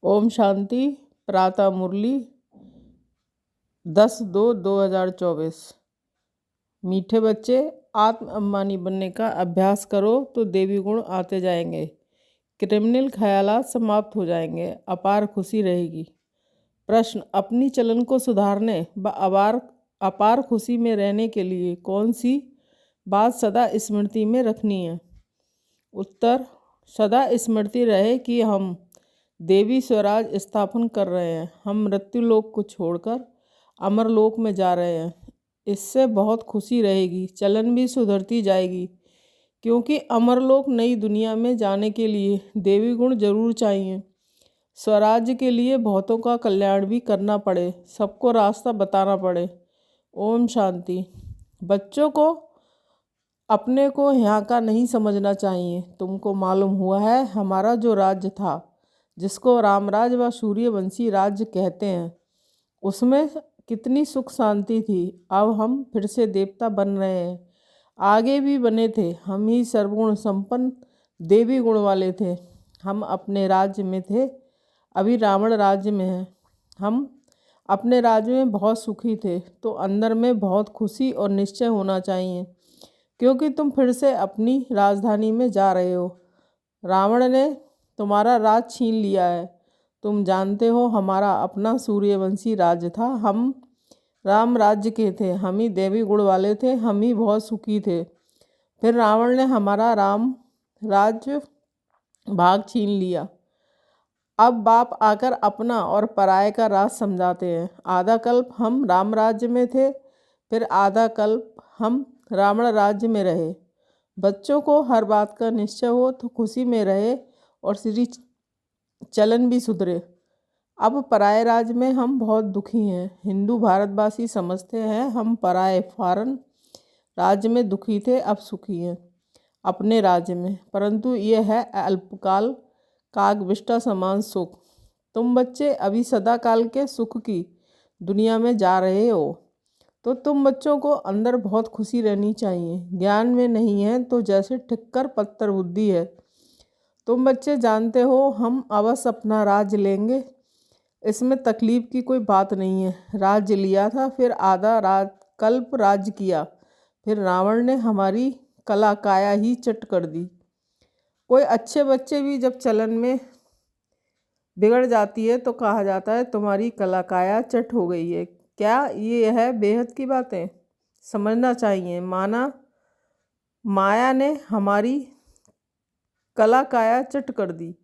ओम शांति। प्रातः मुरली 10/2/2024। मीठे बच्चे, आत्म अभिमानी बनने का अभ्यास करो तो देवी गुण आते जाएंगे। क्रिमिनल ख्यालात समाप्त हो जाएंगे, अपार खुशी रहेगी। प्रश्न: अपनी चलन को सुधारने व अपार खुशी में रहने के लिए कौन सी बात सदा स्मृति में रखनी है? उत्तर: सदा स्मृति रहे कि हम देवी स्वराज स्थापन कर रहे हैं। हम मृत्युलोक को छोड़कर अमरलोक में जा रहे हैं। इससे बहुत खुशी रहेगी, चलन भी सुधरती जाएगी, क्योंकि अमरलोक नई दुनिया में जाने के लिए देवी गुण जरूर चाहिए। स्वराज्य के लिए बहुतों का कल्याण भी करना पड़े, सबको रास्ता बताना पड़े। ओम शांति। बच्चों को अपने को यहाँ का नहीं समझना चाहिए। तुमको मालूम हुआ है, हमारा जो राज्य था, जिसको रामराज व सूर्यवंशी राज्य कहते हैं, उसमें कितनी सुख शांति थी। अब हम फिर से देवता बन रहे हैं, आगे भी बने थे। हम ही सर्वगुण संपन्न देवी गुण वाले थे। हम अपने राज्य में थे, अभी रावण राज्य में हैं। हम अपने राज्य में बहुत सुखी थे, तो अंदर में बहुत खुशी और निश्चय होना चाहिए, क्योंकि तुम फिर से अपनी राजधानी में जा रहे हो। रावण ने तुम्हारा राज छीन लिया है। तुम जानते हो, हमारा अपना सूर्यवंशी राज्य था। हम राम राज्य के थे, हम ही देवी गुण वाले थे, हम ही बहुत सुखी थे। फिर रावण ने हमारा राम राज्य भाग छीन लिया। अब बाप आकर अपना और पराये का राज समझाते हैं। आधा कल्प हम राम राज्य में थे, फिर आधा कल्प हम रावण राज्य में रहे। बच्चों को हर बात का निश्चय हो तो खुशी में रहे और श्री चलन भी सुधरे। अब पराये राज्य में हम बहुत दुखी हैं। हिंदू भारतवासी समझते हैं हम पराये फॉरेन राज्य में दुखी थे, अब सुखी हैं अपने राज्य में, परंतु यह है अल्पकाल कागविष्टा समान सुख। तुम बच्चे अभी सदा काल के सुख की दुनिया में जा रहे हो, तो तुम बच्चों को अंदर बहुत खुशी रहनी चाहिए। ज्ञान में नहीं है तो जैसे ठिक्कर पत्थर बुद्धि है। तुम बच्चे जानते हो, हम अवश्य अपना राज्य लेंगे, इसमें तकलीफ की कोई बात नहीं है। राज्य लिया था, फिर आधा कल्प राज्य किया, फिर रावण ने हमारी कला काया ही चट कर दी। कोई अच्छे बच्चे भी जब चलन में बिगड़ जाती है तो कहा जाता है तुम्हारी कला काया चट हो गई है। क्या ये है बेहद की बातें? समझना चाहिए। माया ने हमारी कला काया चट कर दी,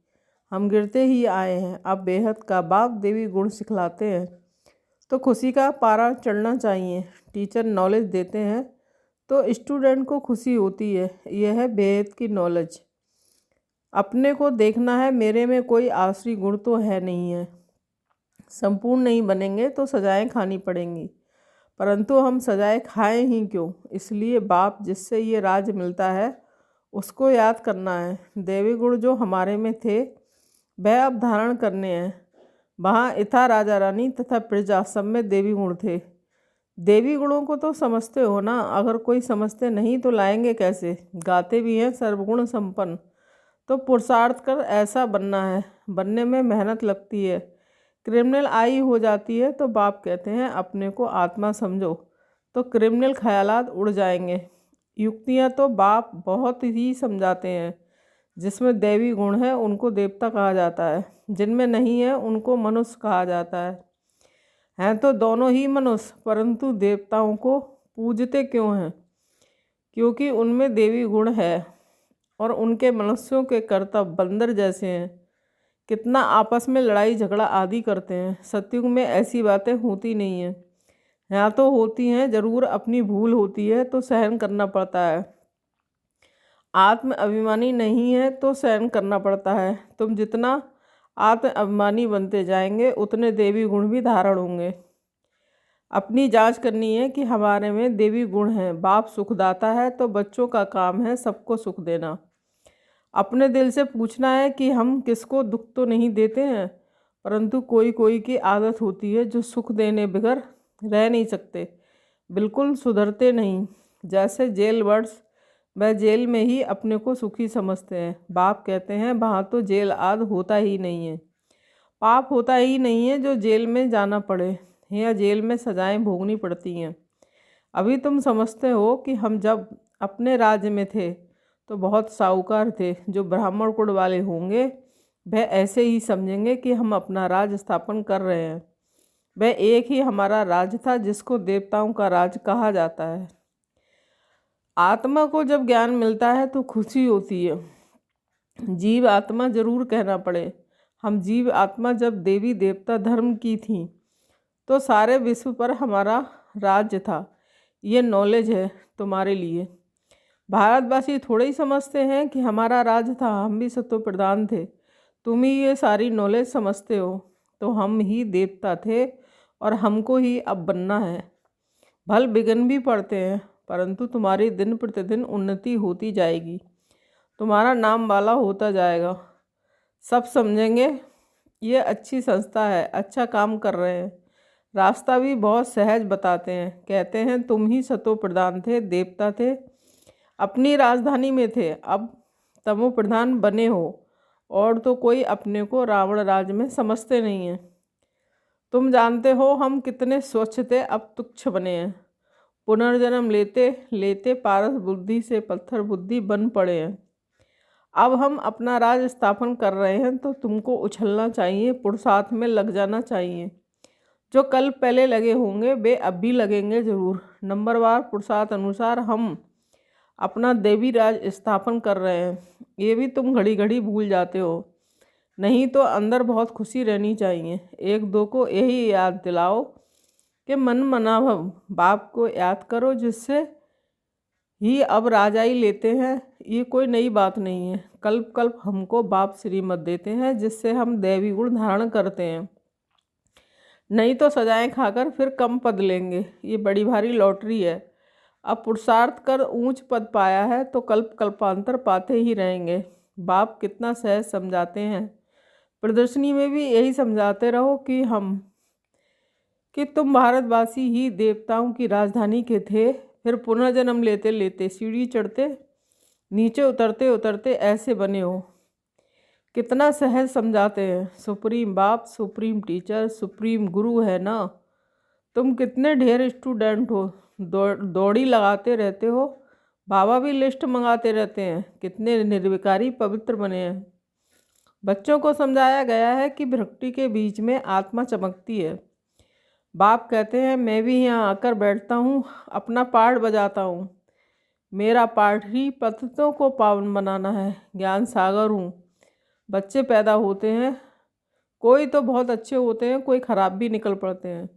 हम गिरते ही आए हैं। अब बेहद का बाप देवी गुण सिखलाते हैं, तो खुशी का पारा चढ़ना चाहिए। टीचर नॉलेज देते हैं तो स्टूडेंट को खुशी होती है। यह है बेहद की नॉलेज। अपने को देखना है, मेरे में कोई आसरी गुण तो है नहीं है। संपूर्ण नहीं बनेंगे तो सजाएं खानी पड़ेंगी, परंतु हम सजाएं खाएं ही क्यों? इसलिए बाप जिससे ये राज मिलता है उसको याद करना है। देवी गुण जो हमारे में थे वह अब धारण करने हैं। वहाँ इथा राजा रानी तथा प्रजा सब में देवी गुण थे। देवी गुणों को तो समझते हो ना? अगर कोई समझते नहीं तो लाएंगे कैसे? गाते भी हैं सर्वगुण संपन्न, तो पुरुषार्थ कर ऐसा बनना है। बनने में मेहनत लगती है। क्रिमिनल आई हो जाती है तो बाप कहते हैं अपने को आत्मा समझो, तो क्रिमिनल ख्यालात उड़ जाएंगे। युक्तियाँ तो बाप बहुत ही समझाते हैं। जिसमें देवी गुण है उनको देवता कहा जाता है, जिनमें नहीं है उनको मनुष्य कहा जाता है। हैं तो दोनों ही मनुष्य, परंतु देवताओं को पूजते क्यों हैं? क्योंकि उनमें देवी गुण है और उनके मनुष्यों के कर्तव्य बंदर जैसे हैं। कितना आपस में लड़ाई झगड़ा आदि करते हैं। सतयुग में ऐसी बातें होती नहीं हैं। यहाँ तो होती हैं जरूर, अपनी भूल होती है तो सहन करना पड़ता है। आत्म अभिमानी नहीं है तो सहन करना पड़ता है। तुम जितना आत्म अभिमानी बनते जाएंगे उतने देवी गुण भी धारण होंगे। अपनी जांच करनी है कि हमारे में देवी गुण हैं। बाप सुखदाता है तो बच्चों का काम है सबको सुख देना। अपने दिल से पूछना है कि हम किसको दुख तो नहीं देते हैं, परंतु कोई कोई की आदत होती है जो सुख देने बगैर रह नहीं सकते, बिल्कुल सुधरते नहीं। जैसे जेल बर्ड्स, वह जेल में ही अपने को सुखी समझते हैं। बाप कहते हैं वहाँ तो जेल आदि होता ही नहीं है। पाप होता ही नहीं है जो जेल में जाना पड़े या जेल में सजाएं भोगनी पड़ती हैं। अभी तुम समझते हो कि हम जब अपने राज्य में थे तो बहुत साहूकार थे। जो ब्राह्मण कुल वाले होंगे वह ऐसे ही समझेंगे कि हम अपना राज स्थापन कर रहे हैं। वह एक ही हमारा राज था जिसको देवताओं का राज कहा जाता है। आत्मा को जब ज्ञान मिलता है तो खुशी होती है। जीव आत्मा जरूर कहना पड़े। हम जीव आत्मा जब देवी देवता धर्म की थीं तो सारे विश्व पर हमारा राज्य था। ये नॉलेज है तुम्हारे लिए। भारतवासी थोड़े ही समझते हैं कि हमारा राज था, हम भी सत्व प्रधान थे। तुम ही ये सारी नॉलेज समझते हो। तो हम ही देवता थे और हमको ही अब बनना है। भल विघ्न भी पड़ते हैं परंतु तुम्हारी दिन प्रतिदिन उन्नति होती जाएगी। तुम्हारा नाम वाला होता जाएगा। सब समझेंगे ये अच्छी संस्था है, अच्छा काम कर रहे हैं। रास्ता भी बहुत सहज बताते हैं। कहते हैं तुम ही सतो प्रधान थे, देवता थे, अपनी राजधानी में थे, अब तमो प्रधान बने हो और तो कोई अपने को रावण राज में समझते नहीं हैं। तुम जानते हो हम कितने स्वच्छ थे, अब तुच्छ बने हैं। पुनर्जन्म लेते लेते पारस बुद्धि से पत्थर बुद्धि बन पड़े हैं। अब हम अपना राज स्थापन कर रहे हैं तो तुमको उछलना चाहिए, पुरुषार्थ में लग जाना चाहिए। जो कल पहले लगे होंगे वे अब भी लगेंगे जरूर। नंबरवार पुरुषार्थ अनुसार हम अपना देवी राज स्थापन कर रहे हैं। ये भी तुम घड़ी घड़ी भूल जाते हो। नहीं तो अंदर बहुत खुशी रहनी चाहिए। एक दो को यही याद दिलाओ कि मन मनाभव बाप को याद करो, जिससे ही अब राजाई लेते हैं। ये कोई नई बात नहीं है। कल्प कल्प हमको बाप श्रीमत देते हैं जिससे हम दैवी गुण धारण करते हैं। नहीं तो सजाएं खाकर फिर कम पद लेंगे। ये बड़ी भारी लॉटरी है। अब पुरुषार्थ कर ऊंच पद पाया है तो कल्प कल्पांतर पाते ही रहेंगे। बाप कितना सहज समझाते हैं। प्रदर्शनी में भी यही समझाते रहो कि तुम भारतवासी ही देवताओं की राजधानी के थे। फिर पुनर्जन्म लेते लेते सीढ़ी चढ़ते नीचे उतरते उतरते ऐसे बने हो। कितना सहज समझाते हैं। सुप्रीम बाप, सुप्रीम टीचर, सुप्रीम गुरु है ना। तुम कितने ढेर स्टूडेंट हो, दौड़ी लगाते रहते हो। बाबा भी लिस्ट मंगाते रहते हैं। कितने निर्विकारी पवित्र बने हैं। बच्चों को समझाया गया है कि भक्ति के बीच में आत्मा चमकती है। बाप कहते हैं मैं भी यहाँ आकर बैठता हूँ, अपना पाठ बजाता हूँ। मेरा पाठ ही पतितों को पावन बनाना है। ज्ञान सागर हूँ। बच्चे पैदा होते हैं, कोई तो बहुत अच्छे होते हैं, कोई खराब भी निकल पड़ते हैं।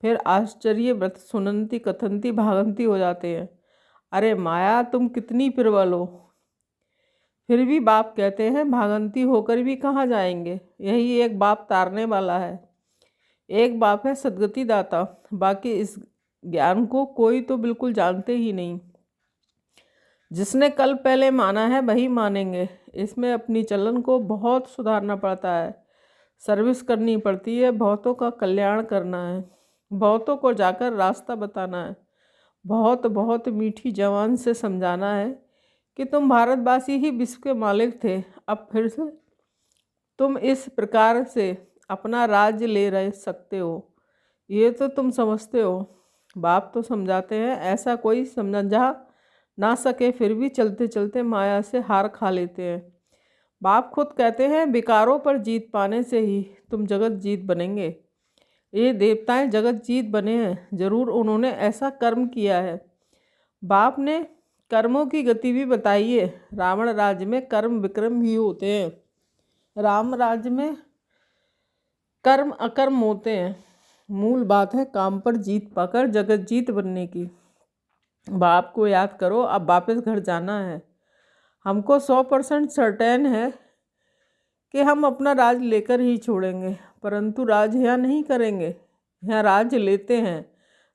फिर आश्चर्य व्रत सुनंती कथंती भागंती हो जाते हैं। अरे माया तुम कितनी प्रबल हो। फिर भी बाप कहते हैं भागंती होकर भी कहाँ जाएंगे। यही एक बाप तारने वाला है। एक बाप है सद्गति दाता। बाकी इस ज्ञान को कोई तो बिल्कुल जानते ही नहीं। जिसने कल पहले माना है वही मानेंगे। इसमें अपनी चलन को बहुत सुधारना पड़ता है, सर्विस करनी पड़ती है, बहुतों का कल्याण करना है, बहुतों को जाकर रास्ता बताना है, बहुत बहुत मीठी जबान से समझाना है कि तुम भारतवासी ही विश्व के मालिक थे। अब फिर से तुम इस प्रकार से अपना राज्य ले रह सकते हो। ये तो तुम समझते हो। बाप तो समझाते हैं ऐसा कोई समझा ना सके फिर भी चलते चलते माया से हार खा लेते हैं। बाप खुद कहते हैं विकारों पर जीत पाने से ही तुम जगत जीत बनेंगे। ये देवताएं जगत जीत बने हैं, जरूर उन्होंने ऐसा कर्म किया है। बाप ने कर्मों की गति भी बताई है। रावण राज्य में कर्म विक्रम भी होते हैं। राम राज्य में कर्म अकर्म होते हैं। मूल बात है काम पर जीत पाकर जगत जीत बनने की। बाप को याद करो, अब वापस घर जाना है। हमको 100% सर्टेन है कि हम अपना राज लेकर ही छोड़ेंगे, परंतु राज यहाँ नहीं करेंगे। यहाँ राज लेते हैं,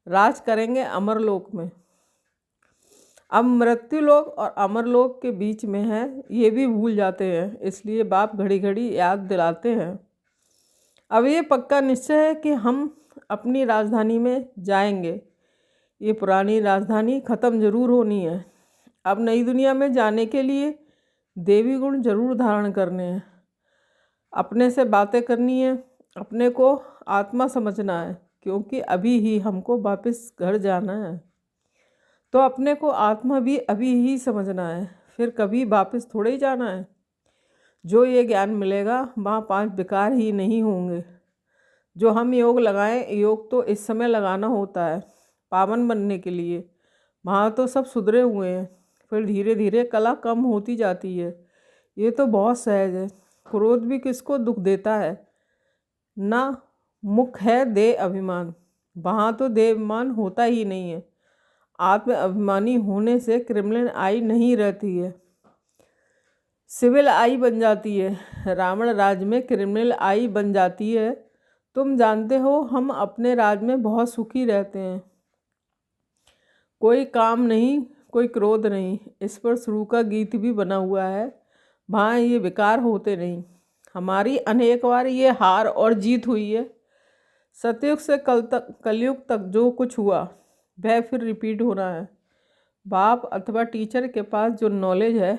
राज करेंगे अमरलोक में। अब मृत्युलोक और अमरलोक के बीच में है, ये भी भूल जाते हैं। इसलिए बाप घड़ी घड़ी याद दिलाते हैं। अब ये पक्का निश्चय है कि हम अपनी राजधानी में जाएंगे। ये पुरानी राजधानी ख़त्म जरूर होनी है। अब नई दुनिया में जाने के लिए देवी गुण जरूर धारण करने हैं। अपने से बातें करनी है, अपने को आत्मा समझना है, क्योंकि अभी ही हमको वापस घर जाना है। तो अपने को आत्मा भी अभी ही समझना है, फिर कभी वापस थोड़े ही जाना है। जो ये ज्ञान मिलेगा वहाँ 5 विकार ही नहीं होंगे। जो हम योग लगाएं, योग तो इस समय लगाना होता है पावन बनने के लिए। वहाँ तो सब सुधरे हुए हैं, फिर धीरे धीरे कला कम होती जाती है। ये तो बहुत सहज है। क्रोध भी किसको दुख देता है ना। मुख है देह अभिमान, वहाँ तो देह अभिमान होता ही नहीं है। आत्म अभिमानी होने से क्रिमिनल आई नहीं रहती है, सिविल आई बन जाती है। रावण राज में क्रिमिनल आई बन जाती है। तुम जानते हो हम अपने राज में बहुत सुखी रहते हैं, कोई काम नहीं, कोई क्रोध नहीं। इस पर शुरू का गीत भी बना हुआ है। वहाँ ये विकार होते नहीं। हमारी अनेक बार ये हार और जीत हुई है। सतयुग से कलयुग तक जो कुछ हुआ वह फिर रिपीट होना है। बाप अथवा टीचर के पास जो नॉलेज है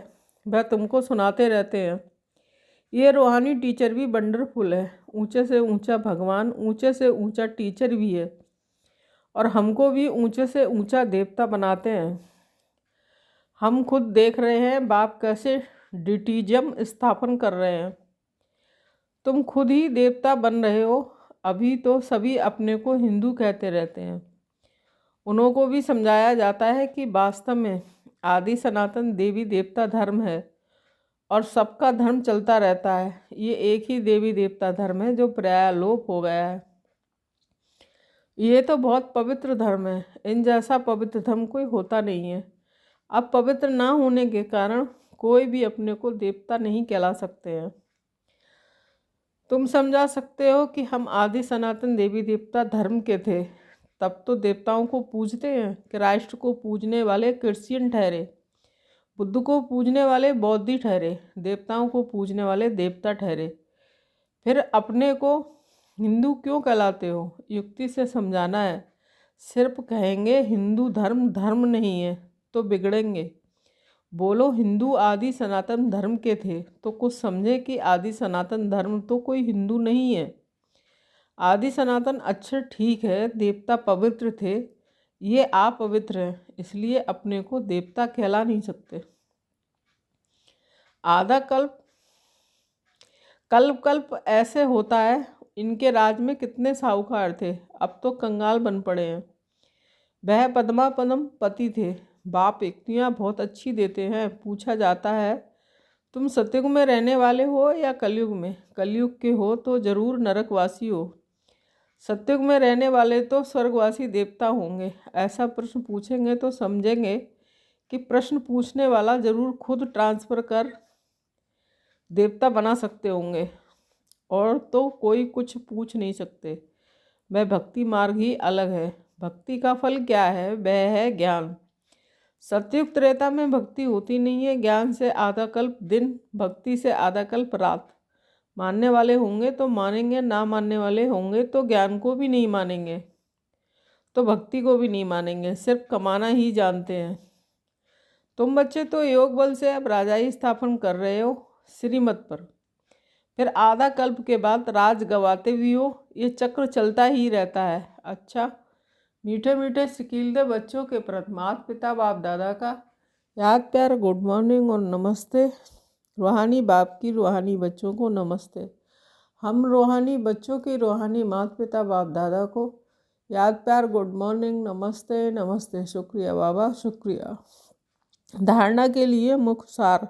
वह तुमको सुनाते रहते हैं। ये रूहानी टीचर भी वंडरफुल है। ऊंचे से ऊंचा भगवान, ऊंचे से ऊंचा टीचर भी है, और हमको भी ऊंचे से ऊंचा देवता बनाते हैं। हम खुद देख रहे हैं बाप कैसे डिटीजम स्थापन कर रहे हैं। तुम खुद ही देवता बन रहे हो। अभी तो सभी अपने को हिंदू कहते रहते हैं। उन्हों को भी समझाया जाता है कि वास्तव में आदि सनातन देवी देवता धर्म है, और सबका धर्म चलता रहता है। ये एक ही देवी देवता धर्म है जो प्राय लोप हो गया है। ये तो बहुत पवित्र धर्म है। इन जैसा पवित्र धर्म कोई होता नहीं है। अब पवित्र ना होने के कारण कोई भी अपने को देवता नहीं कहला सकते हैं। तुम समझा सकते हो कि हम आदि सनातन देवी देवता धर्म के थे, तब तो देवताओं को पूजते हैं। क्राइस्ट को पूजने वाले क्रिश्चियन ठहरे, बुद्ध को पूजने वाले बौद्धी ठहरे, देवताओं को पूजने वाले देवता ठहरे। फिर अपने को हिंदू क्यों कहलाते हो? युक्ति से समझाना है। सिर्फ कहेंगे हिंदू धर्म धर्म नहीं है तो बिगड़ेंगे। बोलो हिंदू आदि सनातन धर्म के थे तो कुछ समझे कि आदि सनातन धर्म तो कोई हिंदू नहीं है। आदि सनातन अक्षर ठीक है, देवता पवित्र थे, ये अपवित्र हैं, इसलिए अपने को देवता कहला नहीं सकते। आधा कल्प कल्प कल्प ऐसे होता है। इनके राज में कितने साहूकार थे, अब तो कंगाल बन पड़े हैं। वह पद्मा पदम पति थे। बाप युक्तियाँ बहुत अच्छी देते हैं। पूछा जाता है तुम सतयुग में रहने वाले हो या कलयुग में? कलयुग के हो तो जरूर नरकवासी हो। सतयुग में रहने वाले तो स्वर्गवासी देवता होंगे। ऐसा प्रश्न पूछेंगे तो समझेंगे कि प्रश्न पूछने वाला जरूर खुद ट्रांसफ़र कर देवता बना सकते होंगे, और तो कोई कुछ पूछ नहीं सकते। वह भक्ति मार्ग ही अलग है। भक्ति का फल क्या है? वह है ज्ञान। सतयुग त्रेता में भक्ति होती नहीं है। ज्ञान से आधा कल्प दिन, भक्ति से आधा कल्प रात। मानने वाले होंगे तो मानेंगे, ना मानने वाले होंगे तो ज्ञान को भी नहीं मानेंगे, तो भक्ति को भी नहीं मानेंगे, सिर्फ कमाना ही जानते हैं। तुम बच्चे तो योग बल से अब राजाई स्थापन कर रहे हो श्रीमत पर, फिर आधा कल्प के बाद राज गवाते भी हो। ये चक्र चलता ही रहता है। अच्छा, मीठे मीठे सिकीलदे बच्चों के प्रति माता पिता बाप दादा का याद प्यार गुड मॉर्निंग और नमस्ते। रूहानी बाप की रूहानी बच्चों को नमस्ते। हम रूहानी बच्चों की रूहानी माता पिता बाप दादा को याद प्यार गुड मॉर्निंग नमस्ते नमस्ते। शुक्रिया बाबा, शुक्रिया। धारणा के लिए मुख्य सार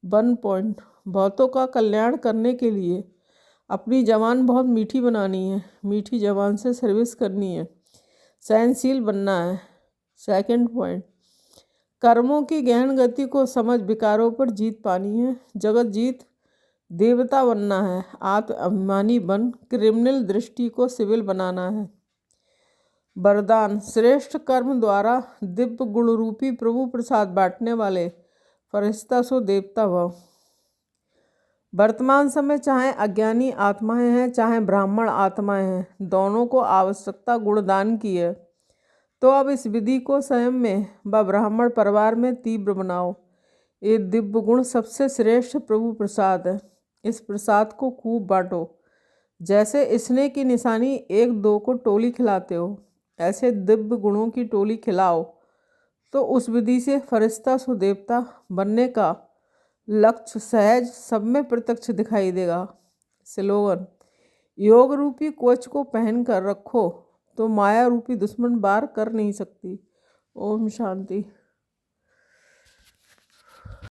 1 पॉइंट। बहुतों का कल्याण करने के लिए अपनी जबान बहुत मीठी बनानी है। मीठी जबान से सर्विस करनी है। सहनशील बनना है। 2 पॉइंट। कर्मों की गहन गति को समझ विकारों पर जीत पानी है। जगत जीत देवता बनना है। आत्म अभिमानी बन क्रिमिनल दृष्टि को सिविल बनाना है। वरदान, श्रेष्ठ कर्म द्वारा दिव्य गुण रूपी प्रभु प्रसाद बांटने वाले फरिश्ता सो देवता भव। वर्तमान समय चाहे अज्ञानी आत्माएं हैं चाहे ब्राह्मण आत्माएं हैं, दोनों को आवश्यकता गुणदान की है। तो अब इस विधि को स्वयं में व ब्राह्मण परिवार में तीव्र बनाओ। ये दिव्य गुण सबसे श्रेष्ठ प्रभु प्रसाद है। इस प्रसाद को खूब बांटो। जैसे स्नेह की निशानी एक दो को टोली खिलाते हो, ऐसे दिव्य गुणों की टोली खिलाओ तो उस विधि से फरिश्ता सु देवता बनने का लक्ष्य सहज सब में प्रत्यक्ष दिखाई देगा। स्लोगन: योग रूपी कवच को पहन कर रखो तो माया रूपी दुश्मन वार कर नहीं सकती। ओम शांति।